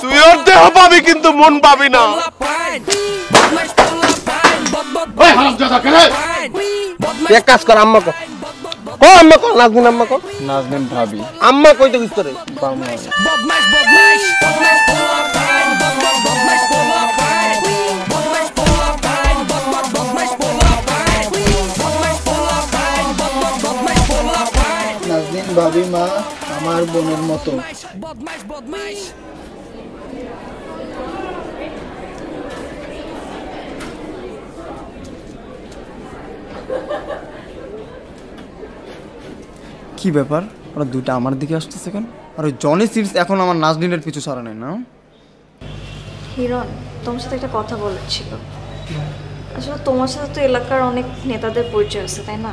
তুই ওর দেহ পাবি কিন্তু মন পাবি না। এক কাজ কর, আম্মা কর। ও আম্মা কর, নাজনীন আম্মা কর। নাজনীন ভাবি আম্মা কইতে কিছু তোরে নাজনীন ভাবি মা আমার বোনের মতো। কি ব্যাপার, ওরা দুইটা আমার দিকে আসতেছে কেন? আর ওই জনি সিপস এখন আমার নাজনীনের পিছু ছাড়া নেই না? হিরণ, তোমার সাথে একটা কথা বলার ছিল। আসলে তোমার সাথে তো এলাকার অনেক নেতাদের পরিচয় আছে, তাই না?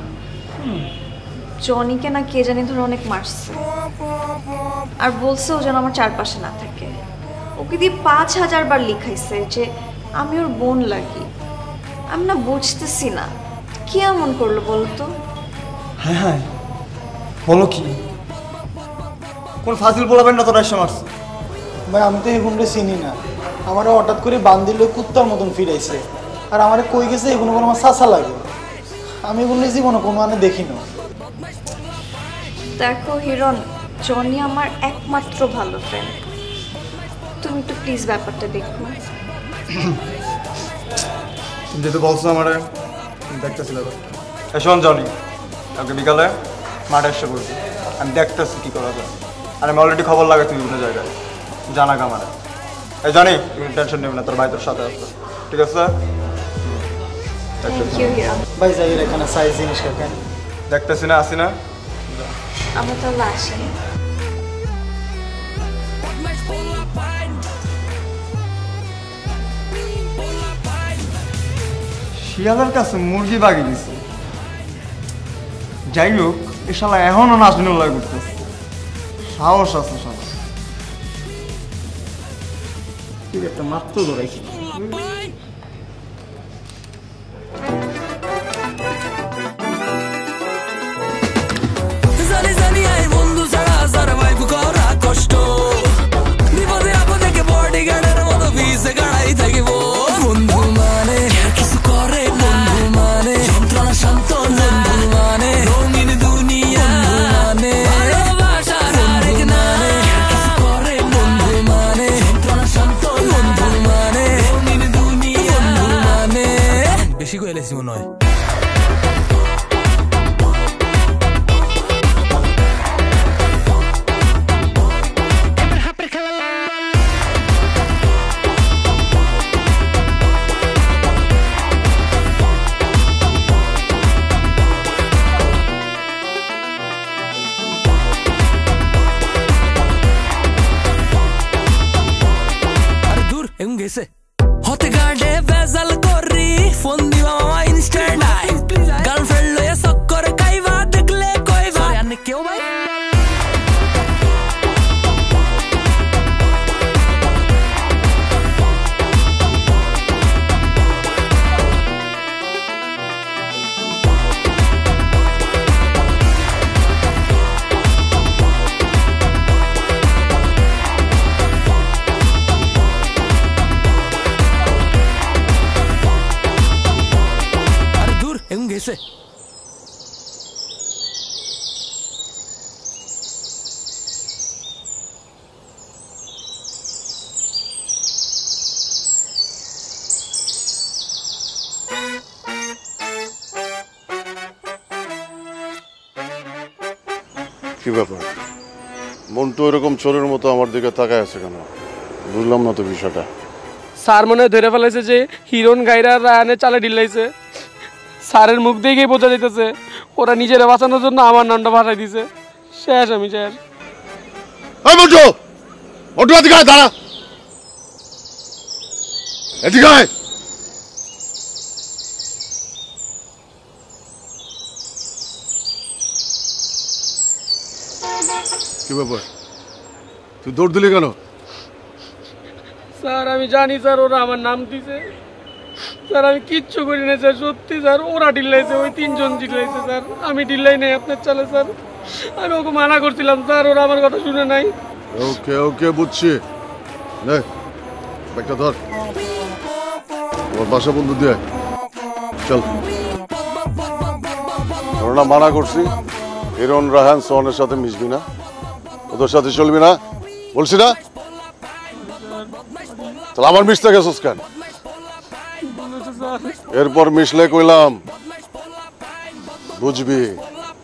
জনিকে না কে জানি ধরে অনেক মারছে, আর বলছে ও যেন আমার চারপাশে না থাকে। ওকে দিয়ে 5000 বার লিখাইছে যে আমি ওর বোন লাগি। আমি না বুঝতেছি না কি এমন করলো বলতো। হ্যাঁ হ্যাঁ, বলো কি? কোন ফাজিল বলাবেন না তোরা এসে মারছে? ভাই আমি তো এগুনরে চিনি না, আমারও হঠাৎ করে বান্দিল কুত্তার মতন ফিরাইছে, আর আমারে কই গেছে এগুলো বলে আমার চাচা লাগে। আমি এগুলো জীবনে কোনো মানে দেখি না। দেখো হিরণ, জনি আমার একমাত্র ভালো ফ্রেন্ড, তুমি একটু প্লিজ ব্যাপারটা দেখো। তুমি যেহেতু বলছো আমার দেখতেছিল, শোন জনি, কালকে বিকালে মাঠে এসে বলছি, আমি দেখতেছি কি করা যায়। আর আমি অলরেডি খবর লাগাচ্ছি বিভিন্ন জায়গায়, জানা আমার। এই জানি তুমি টেনশন নেবে না, তোর ভাই তোর সাথে আসবে, ঠিক আছে? Thank you Hiran. ভাই যাই এখানে সাইজ জিনিস কেন দেখতেছি না, আসি না। আমরা তাহলে আসি। শিয়ালের কাছে মুরগি বাগি দিছে। যাই হোক, এ শালা এখনো নাজনীন লাগে করতেছে, সাহস আছে শালা। ঠিক একটা মাত্র ধরাইছি। বেশি কইলেছি মনে হয়। আরে দূর এম গেছে হতে গাড়ে বেজাল করি ফোন দিবা মামা ইনস্ট্যান্ট গার্লফ্রেন্ড লয়ে চক্কর কাইবা দেখলে কইবা আনে কেউ ভাই গেছে। কি ব্যাপার, মন্টু এরকম চোরের মতো আমার দিকে তাকায় আছে কেন? বুঝলাম না তো বিষয়টা। স্যার মনে ধরে ফেলাইছে যে হিরণ গাইরা রায়ানে চালে ঢিলাইছে। স্যারের মুখ দেখেই বোঝা যাইতেছে ওরা নিজেরা বাঁচানোর জন্য আমার নামটা ভাষায় দিছে। শেষ আমি শেষ। এই মন্টু, মন্টু এদিকে আয়, দাঁড়া, এদিকে আয়। কি ব্যাপার, তুই দৌড় দিলি কেন? স্যার আমি জানি স্যার ওরা আমার নাম দিছে। স্যার আমি কিচ্ছু করি না স্যার, সত্যি স্যার ওরা ঢিলাইছে, ওই তিনজন ঢিলাইছে স্যার, আমি ঢিলাই নাই আপনার চালে স্যার। আমি ওকে মানা করছিলাম স্যার, ওরা আমার কথা শুনে নাই। ওকে ওকে বুঝছি, নে ব্যাগটা ধর, আমার বাসা বন্ধু দিয়ে চল। না মানা করছি, হিরণ রাহান সোহানের সাথে মিশবি না, ওদের সাথে চলবি না বলছি না? তাহলে আমার মিশতে গেছিস কেন? এরপর মিশলে কইলাম বুঝবি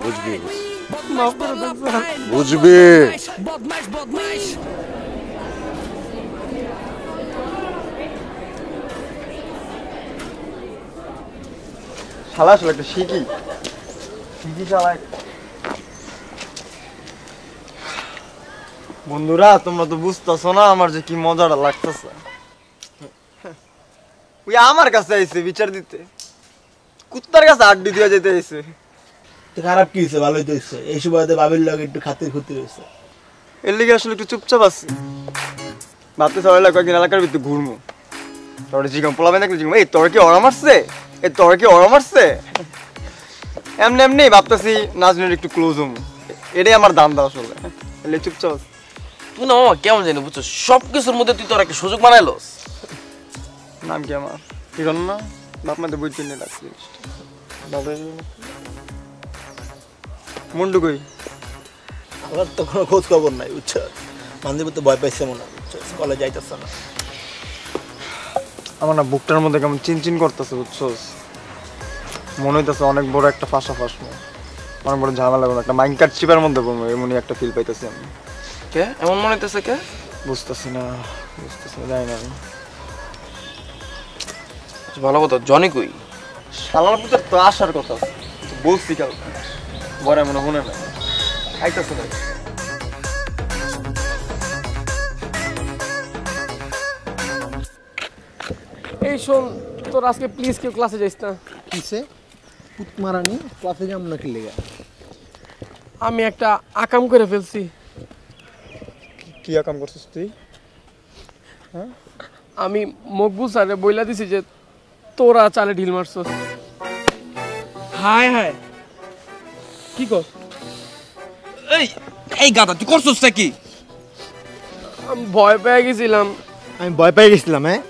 বুঝবি বুঝবি। শালা আসলে একটা শিখি চালায়। বন্ধুরা তোমরা তো বুঝতেছো না আমার যে কি মজাটা লাগতেছে। ওই আমার কাছে আইছে বিচার দিতে, কুত্তার কাছে আড্ডি দিয়ে যেতে আইছে। খারাপ কি হয়েছে? ভালোই তো হয়েছে, এই সময়তে বাবির লগে একটু খাতির খুঁতি হয়েছে। এর লিগে আসলে একটু চুপচাপ আছি, ভাবতে সবাই কয়েকদিন এলাকার ভিতরে ঘুরবো। তোর জিগাম পোলাবে না, জিগাম এই তোর কি ওরা মারছে, এই তোর কি ওরা মারছে, এমনি এমনি ভাবতেছি নাজনীর একটু ক্লোজ হবো, এটাই আমার দাম দাও আসলে। এলে চুপচাপ আছি। তুই না মামা কেমন জানি বুঝছো, সব কিছুর মধ্যে তুই তোর একটা সুযোগ বানাইলস। নাম কি আমার? হিরণ না? বাপ মাতে বই চিনে রাখছি। মুন্ডু কই? আমার তো কোনো খোঁজ খবর নাই বুঝছো, মানদেব তো ভয় পাইছে মনে হয়, কলেজ যাইতেছে না। আমার না বুকটার মধ্যে কেমন চিনচিন করতেছে বুঝছো, মনে হইতেছে অনেক বড় একটা ফাঁসা ফাঁসবো, অনেক বড় ঝামেলা করবো, একটা মাইন্ড কাট চিপার মধ্যে পড়বো, এমনই একটা ফিল পাইতেছি আমি। কে এমন মনে হইতেছে? কে বুঝতেছি না জানি না। ভালো কথা, জনি কই? শালার পুজোর তো আসার কথা বলছি কাল, বড় মনে মনে না আইতেছে না। এই শোন, তোর আজকে প্লিজ কেউ ক্লাসে যাইস না। কিসে পুত মারানি ক্লাসে যাম নাকি লেগা? আমি একটা আকাম করে ফেলছি। কি কাম করছিস তুই? আমি মকবুল স্যারে বইলা দিছি যে তোরা চালে ঢিল মারছস। হায় হায়, কি কর? এই এই গাদা তুই করছস কি? আমি ভয় পেয়ে গেছিলাম। আমি ভয় পেয়ে গেছিলাম। হ্যাঁ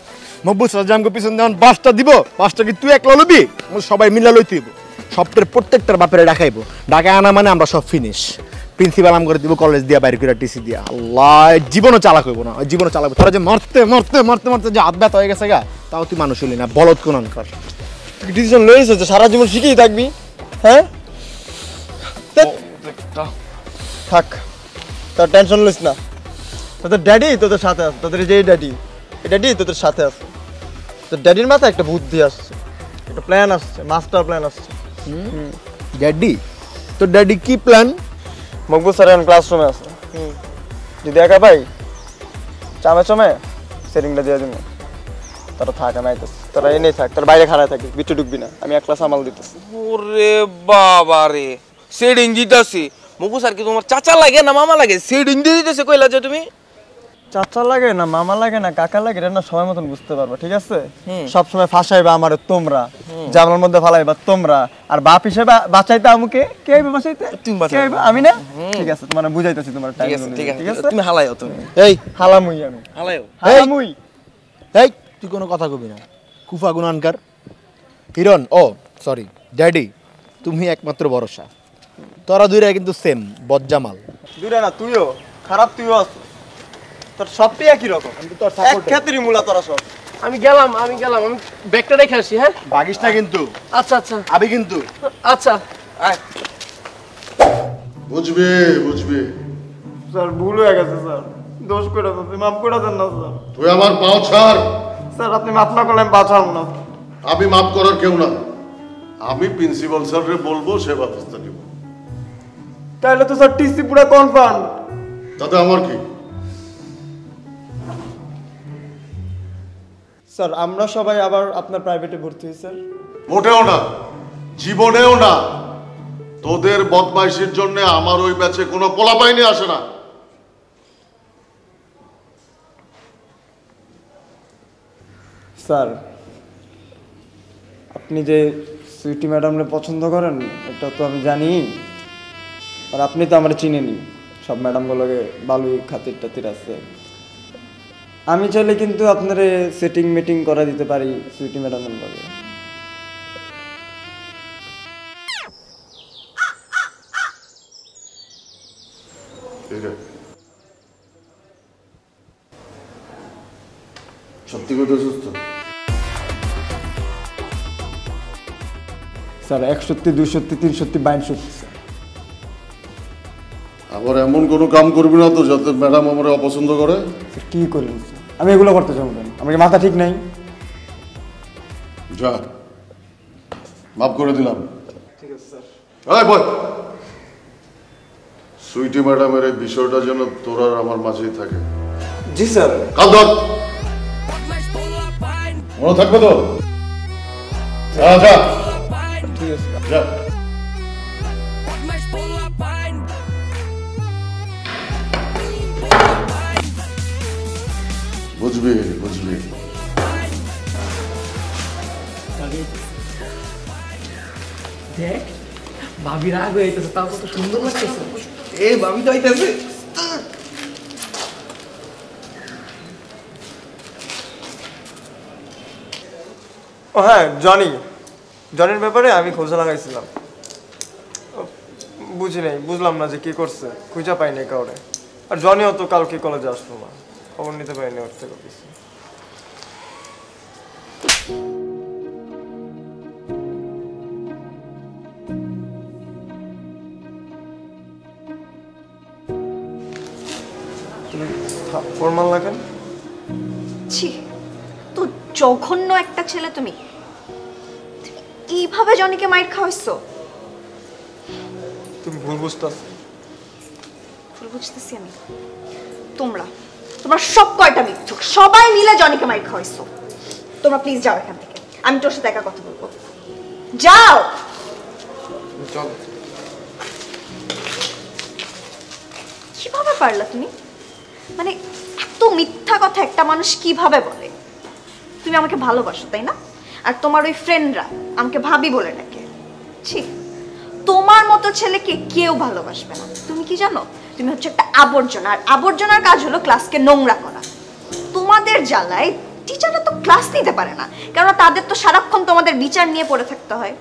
মকবুল সাজামকে পিছন যখন বাসটা দিব, বাসটা কি তুই একলা লবি? সবাই মিলা লইতে দিব, সপ্তাহের প্রত্যেকটার বাপেরে ডাকাইবো, ডাকায় আনা মানে আমরা সব ফিনিশ। প্রিন্সিপাল আম করে দিব কলেজ দিয়া, বাইরে করে টিসি দিয়া। আল্লাহ, জীবনও চালাক হইব না, জীবনও চালাবো। তোরা যে মরতে মরতে মরতে মরতে যে হাত ব্যথা হয়ে গেছে গা, তাও তুই মানুষ হইলি না, বলদ কোন অনকার। ডিসিশন লইছিস যে সারা জীবন শিখেই থাকবি? হ্যাঁ থাক, তোর টেনশন লইস না, তোদের ড্যাডি তোদের সাথে আছে, তোদের যে ড্যাডি, এই ড্যাডি তোদের সাথে আছে। তোর ড্যাডির মাথায় একটা বুদ্ধি আসছে, একটা প্ল্যান আসছে, মাস্টার প্ল্যান আসছে। ড্যাডি? তোর ড্যাডি কি প্ল্যান? মকবুল স্যার এখন ক্লাসরুমে আছে, যদি একা পাই চামে চামে সেটিংটা দিয়ে দিন। তোরা থাক, আমি আইতেছি, তোরা এনেই থাক, তোর বাইরে খাড়ায় থাকি, ভিতরে ঢুকবি না, আমি এক ক্লাস সামাল দিতেছি। ওরে বাবা রে, সেডিং দিতেছি। মকবুল স্যার কি তোমার চাচা লাগে না মামা লাগে? সেডিং দিয়ে দিতেছে কইলা যে তুমি? চাচা লাগে না মামা লাগে না কাকা লাগে, এটা না সময় মতন বুঝতে পারবা, ঠিক আছে? সবসময় ফাঁসাইবা আমার তোমরা, জামার মধ্যে ফালাইবা তোমরা, আর বাপ হিসেবে বাঁচাইতে আমাকে কে আইবে বাঁচাইতে? তুমি বাঁচাইবা। কে আইবে? আমি না? ঠিক আছে, তোমার বুঝাইতেছি, তোমার টাইম ঠিক আছে, তুমি হালাইও, তুমি এই হালামুই, আমি হালাইও। হালামুই। এই তুই কোনো কথা কবি না, কুফা গুনানকার। হিরণ, ও সরি ড্যাডি, তুমি একমাত্র ভরসা। তোরা দুইরা কিন্তু সেম বজ্জামাল। দূরে না, তুইও খারাপ, তুইও আছিস, তোর সবটাই একই রকম, তোর এক ক্ষেত্রেই মূলা তোরা সব। আমি গেলাম, আমি ব্যাগটা রেখে আসি। হ্যাঁ ভাগিস না কিন্তু, আচ্ছা আচ্ছা আমি কিন্তু। আচ্ছা। বুঝবি বুঝবি। স্যার ভুল হয়ে গেছে স্যার, দোষ করে দিচ্ছি, মাফ করে দেন না স্যার। তুই আমার পাও ছাড়। স্যার আপনি মাফ না করলে আমি বাঁচাবো না। আমি মাফ করার কেউ না, আমি প্রিন্সিপাল স্যারকে বলবো, সে ব্যবস্থা নিব। তাহলে তো স্যার টিসি পুরো কনফার্ম। তাতে আমার কি? স্যার আমরা সবাই আবার আপনার প্রাইভেটে ভর্তি হই স্যার। মোটেও না, জীবনেও না। তোদের বদমাইশির জন্য আমার ওই ব্যাচে কোনো পোলাপাইনি আসে না। স্যার আপনি যে সুইটি ম্যাডামকে পছন্দ করেন এটা তো আমি জানি, আর আপনি তো আমার চিনেনি, সব ম্যাডামগুলোকে বালুই খাতির টাতির আছে। আমি চাইলে কিন্তু আপনার সেটিং মিটিং করা দিতে পারি সুইটি ম্যাডামের লগে। ঠিক আছে, সত্যি কথা সুস্থ স্যার 1 সত্যি 2 সত্যি 3 সত্যি 52 সত্যি স্যার। আবার এমন কোনো কাম করবি না তো যাতে ম্যাডাম আমার অপছন্দ করে। স্যার কি করলেন স্যার? আমি এগুলো করতে চাবো কেন? আমার কি মাথা ঠিক নাই? যা, মাফ করে দিলাম। ঠিক আছে স্যার। এই বল, সুইটি ম্যাডামের এই বিষয়টা যেন তোর আর আমার মাঝেই থাকে। জি স্যার। কাল ধর, মনে থাকবে তো? যা যা। ঠিক আছে যা। বুঝবি বুঝবি। দেখ ভাবি রাগ হয়ে যাইতেছে, তাও কত সুন্দর লাগতেছে। এ ভাবি তো আইতেছে। ও হ্যাঁ, জনির ব্যাপারে আমি খোঁজা লাগাইছিলাম, বুঝলাম না যে কি করছে, খুঁজা পাইনি কাউরে। আর জনিও তো কালকে কলেজে আসলো না, খবর নিতে পারিনি ওর থেকে কিছু। তুমি ফরমাল লাগেন? ছি, তো জঘন্য একটা ছেলে তুমি। তুমি এইভাবে জনিকে মাইর খাওয়াইছো? তুমি ভুল বুঝতেছ। ভুল বুঝতেছি আমি? তোমরা সব কয়টা মিথ্যুক, সবাই মিলে জনিকে মাইর খাওয়াইছো। তোমরা প্লিজ যাও এখান থেকে, আমি তোর সাথে একা কথা বলবো। যাও। চল। কিভাবে পারলা তুমি? মানে এত মিথ্যা কথা একটা মানুষ কিভাবে বলে? তুমি আমাকে ভালোবাসো তাই না? আর তোমার ওই ফ্রেন্ডরা আমাকে ভাবি বলে ডাকে। ছি, তোমার মতো ছেলেকে কেউ ভালোবাসবে না। তুমি কি জানো, তুমি হচ্ছে একটা আবর্জনা, আর আবর্জনার কাজ হলো ক্লাসকে নোংরা করা। তোমাদের জ্বালায় টিচাররা তো ক্লাস নিতে পারে না, কারণ তাদের তো সারাক্ষণ তোমাদের বিচার নিয়ে পড়ে থাকতে হয়।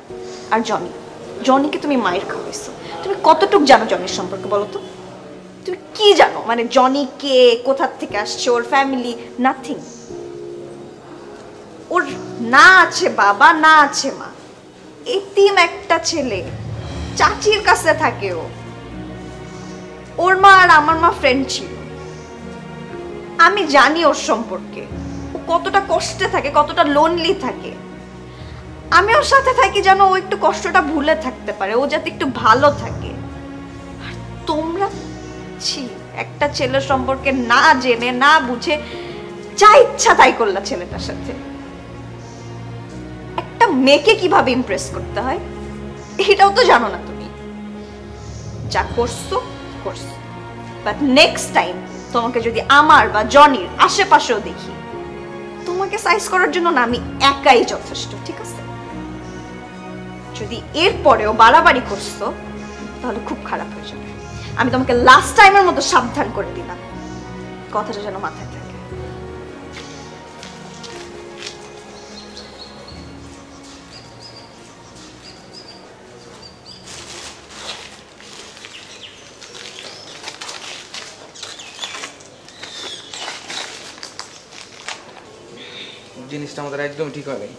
আর জনিকে তুমি মায়ের খাওয়াইছো। তুমি কতটুকু জানো জনির সম্পর্কে বলো তো? তুমি কি জানো? মানে জনি কে, কোথা থেকে আসছে, ওর ফ্যামিলি, নাথিং। ওর না আছে বাবা, না আছে মা, এতিম একটা ছেলে, চাচির কাছে থাকে ও। ওর মা আর আমার মা ফ্রেন্ড ছিল। আমি জানি ওর সম্পর্কে, ও কতটা কষ্টে থাকে, কতটা লোনলি থাকে। আমি ওর সাথে থাকি যেন ও একটু কষ্টটা ভুলে থাকতে পারে, ও যাতে একটু ভালো থাকে। আর তোমরা একটা ছেলের সম্পর্কে না জেনে না বুঝে যা ইচ্ছা তাই করলা ছেলেটার সাথে। একটা মেয়েকে কিভাবে ইমপ্রেস করতে হয় এটাও তো জানো না তুমি। যা করছো, বাট নেক্সট টাইম তোমাকে যদি আমার বা জনির আশেপাশেও দেখি, তোমাকে সাইজ করার জন্য না আমি একাই যথেষ্ট, ঠিক আছে? যদি এরপরেও বাড়াবাড়ি করছো তাহলে খুব খারাপ হয়ে যাবে। আমি তোমাকে লাস্ট টাইমের মতো সাবধান করে দিলাম, কথাটা যেন মাথায় থাকে। জিনিসটা আমাদের একদম ঠিক হয় নাই।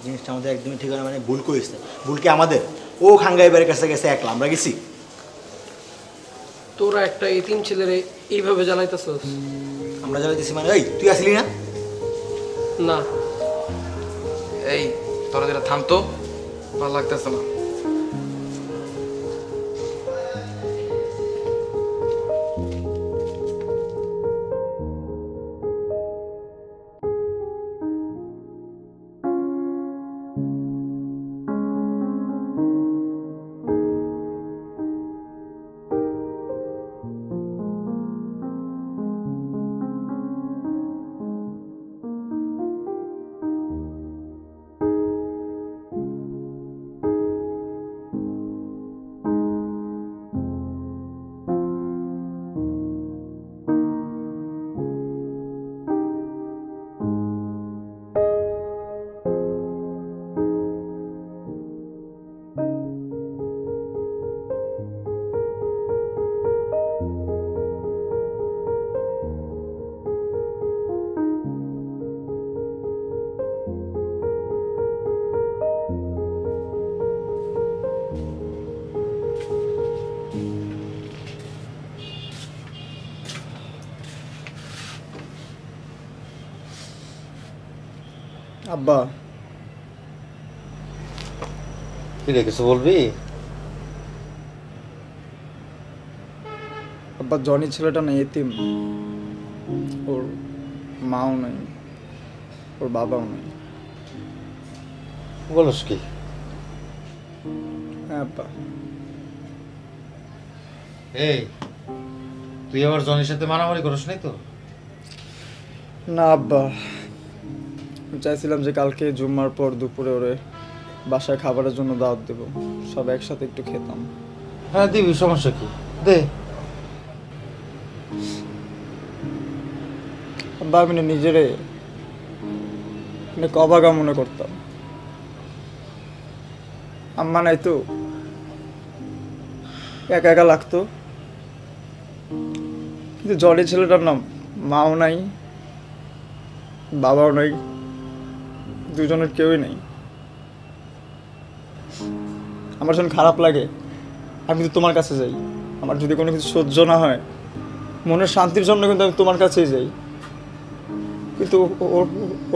জিনিসটা আমাদের একদমই ঠিক হয়, মানে ভুল করেছে। ভুল কি আমাদের? ও খাঙ্গাই বাড়ির কাছে গেছে একলা, আমরা গেছি? তোরা একটা এতিম ছেলেরে এইভাবে জ্বালাইতেছস? আমরা জ্বালাইতেছি মানে? এই তুই আসলি না? না। এই তোরা যেটা থামতো, ভালো লাগতেছে না। আব্বা কি রে, কিছু বলবি? আব্বা জনি ছেলেটা না এতিম, ওর মাও নাই, ওর বাবাও নাই। বলস কি? হ্যাঁ আব্বা। এই, তুই আবার জনির সাথে মারামারি করিস নাই তো? না আব্বা, আমি চাইছিলাম যে কালকে জুম্মার পর দুপুরে ওরে বাসায় খাবারের জন্য দাওয়াত দেব, সব একসাথে একটু খেতাম। হ্যাঁ দিবি, সমস্যা কি, দে। আব্বা আমি না নিজেরে অনেক অবাগা মনে করতাম। আম্মা নাই তো, একা একা লাগতো। কিন্তু জনি ছেলেটার নাম মাও নাই, বাবাও নাই, দুজনের কেউই নেই। আমার যখন খারাপ লাগে আমি তো তোমার কাছে যাই। আমার যদি কোনো কিছু সহ্য না হয়, মনের শান্তির জন্য কিন্তু আমি তোমার কাছেই যাই। কিন্তু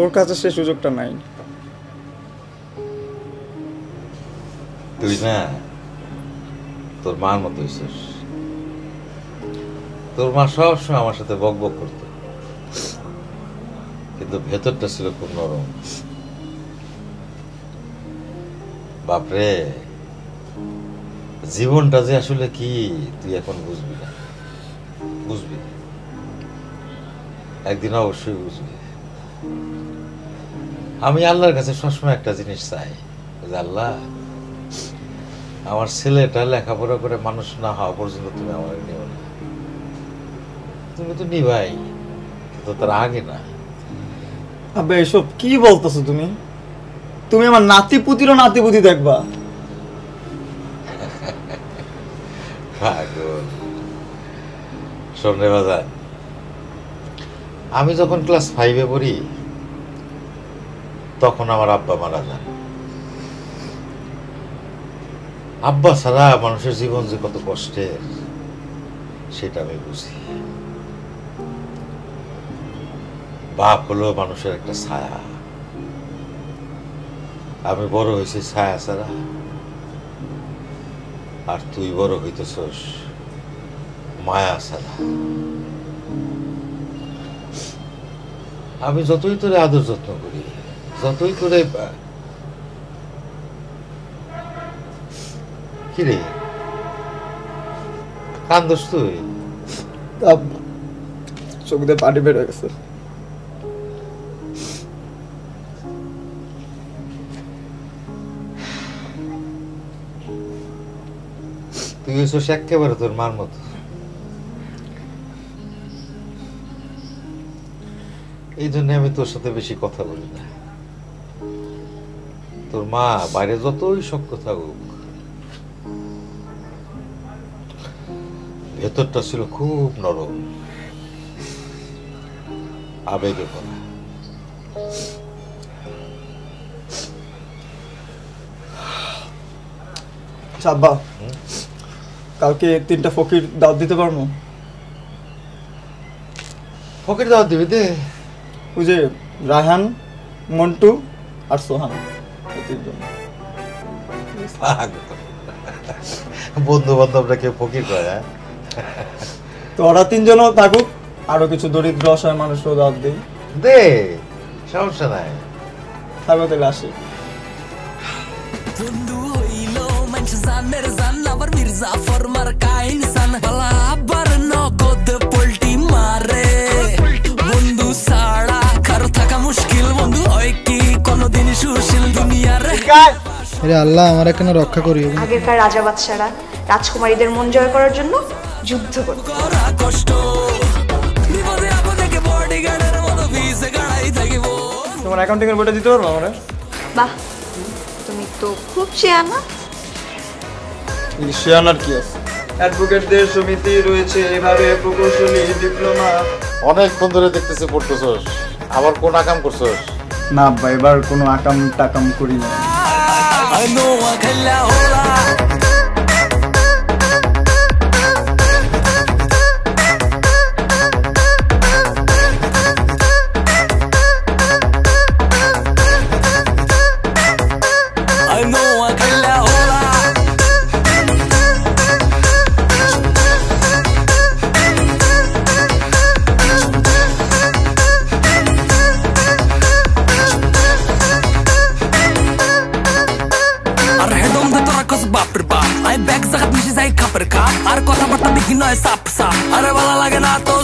ওর কাছে সে সুযোগটা নাই। তুই না তোর মার মতো হইছিস। তোর মা সবসময় আমার সাথে বক বক করতো, কিন্তু ভেতরটা ছিল খুব নরম। বাপরে, জীবনটা যে আসলে কি তুই এখন বুঝবি না, বুঝবি একদিন, অবশ্যই বুঝবি। আমি আল্লাহর কাছে সবসময় একটা জিনিস চাই, আল্লাহ আমার ছেলেটা লেখাপড়া করে মানুষ না হওয়া পর্যন্ত তুমি আমার নিও না। তুমি তো নিবাই, কিন্তু তার আগে না। আবে এসব কি বলতেছো তুমি? তুমি আমার নাতি পুতিরও নাতি পুতি দেখবা? পাগল। শোন রে বাজার, আমি যখন ক্লাস 5-এ পড়ি তখন আমার আব্বা মারা যান। আব্বা ছাড়া মানুষের জীবন যে কত কষ্টের সেটা আমি বুঝি। বাপ হলো মানুষের একটা ছায়া। আমি বড় হয়েছি ছায়া ছাড়া, আর তুই বড় হইতেছস মায়া ছাড়া। আমি যতই তোরে আদর যত্ন করি, যতই তোরে কিরে কান্দস তুই? চোখ দিয়ে পানি বের হয়ে গেছে। তুই হইছস একেবারে তোর মার মতো। এই জন্য আমি তোর সাথে বেশি কথা বলি না। তোর মা বাইরে যতই শক্ত থাকুক, ভেতরটা ছিল খুব নরম, আবেগে ভরা। আব্বা, কালকে 3টা ফকির দাওয়াত দিতে পারবো? ফকির দাওয়াত দিবি? দে। ওই যে রায়হান, মন্টু আর সোহান, বন্ধু বান্ধবরা কেউ ফকির কয়? তো ওরা 3জনও থাকুক, আরো কিছু দরিদ্র অসহায় মানুষও দাওয়াত দিই। দে, সমস্যা নাই। থাকবে তাহলে আসি। বন্ধু হইল মানুষ জানের জান, আবার মির্জা ফরমার কাইন সান, বালা আবার নগদ পোল্টি মারে। বন্ধু সাড়া কারো থাকা মুশকিল, বন্ধু হয় কি কোনদিন সুশীল দুনিয়ার। আরে আল্লাহ আমার এখানে রক্ষা করিও। আগেরকার রাজা বাদশারা রাজকুমারীদের মন জয় করার জন্য যুদ্ধ করত। কষ্ট বিপদে আপদে কে বডিগার্ডের মতো ভিসে গাড়াই থাকিব। তোমার অ্যাকাউন্টিং এর বইটা দিতে পারবো আমারে? বাহ, তুমি তো খুব চেয়ানা। শিয়ানার কি আছে? অ্যাডভোকেটদের সমিতি রয়েছে, এভাবে প্রকৌশলী, ডিপ্লোমা। অনেকক্ষণ ধরে দেখতেছি পড়তেছস, আবার কোন আকাম করছস? না আব্বা, এবার কোনো আকাম টাকাম করি না। I know I can la hola. ঠিক নয় সাপ সাপ আরে ভালো লাগে না তো